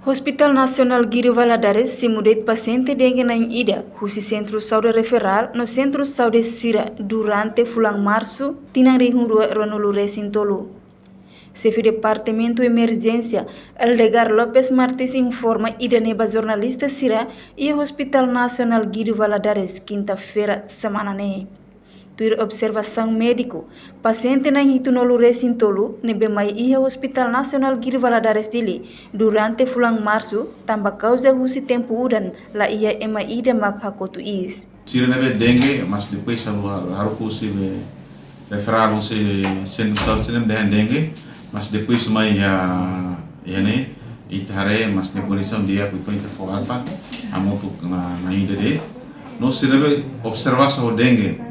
Hospital Nacional Guido Valadares se mudou paciente dengue na ida, husi centro saúde referral no centro saúde Sira durante fulang março, tinang rihunrua ronulu resintolo. Chefe Departamento Emergência, Eldegar Lopes Martins informa ida neba jornalista Sira e Hospital Nacional Guido Valadares quinta-feira semana ne. Tuir observação médico, paciente na hitunolo resintolo nebe mai ia Hospital Nacional Guido Valadares dili durante fulang março tamba causa husi tempo udan la ia ema ida mak hakotu is. Sira nebe dengue, mas depois haruku se referral se centro saúde dengue, mas depois mai ya ne itare mas ne polícia dia kuito interfogal pa amotu na ida de. No se nebe observação dengue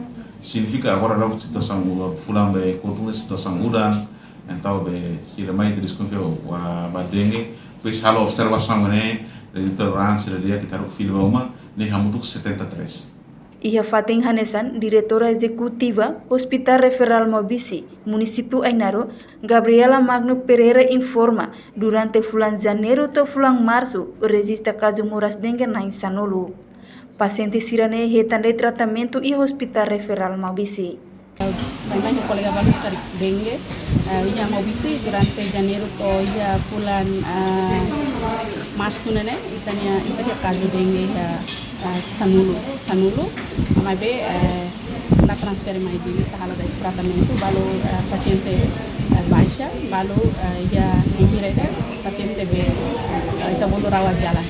significa agora lá situação fulang be kotunga situação udang então be sira mai desconfia wa dengue pois halo observação ne tolerância dia kita ruk filma uma ne hamutuk 73. Ia Fatin Hanesan, diretora executiva Hospital Referral Mobisi, município Ainaro, Gabriela Magno Pereira informa, durante fulan janeiro to fulan março, registra caso moras dengue na Insanolo. Paciente sirane retande tratamento e Hospital Referral Mobisi. Banyak kolega bagus dari dengue, ia Mobisi durante janeiro to ia bulan março nene, itanya caso dengue Sanulu, mas be na transfer mais de sala de tratamento, balo paciente baixa, balo ia ingirada, paciente be ita bolo rawat jalan,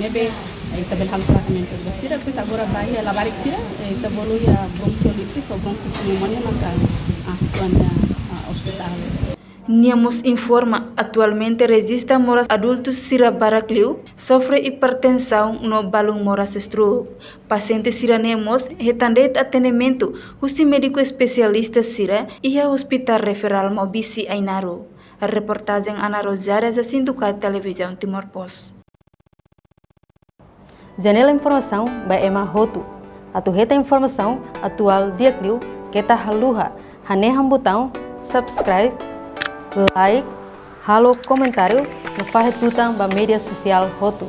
mas be ita bel hal tratamento de sira, depois agora vai lavar sira, ita bolo ia bronquiolitis ou bronquipneumonia na situana hospital. Niamos informa, atualmente resiste moras adultos Sira Baracliu, sofre hipertensão no balão moras stroke. Paciente Sira Nemos retande atendimento, o médico especialista Sira e a Hospital Referral Mobisi Ainaro. A reportagem Ana Rosária, assistindo com a televisão Timor Post. Janela informação by Emma Hotu. Atu reta informação atual diakliu kita haluha, haneham botão subscribe, like, halo comentário, no faz tutang ba media social Hotu.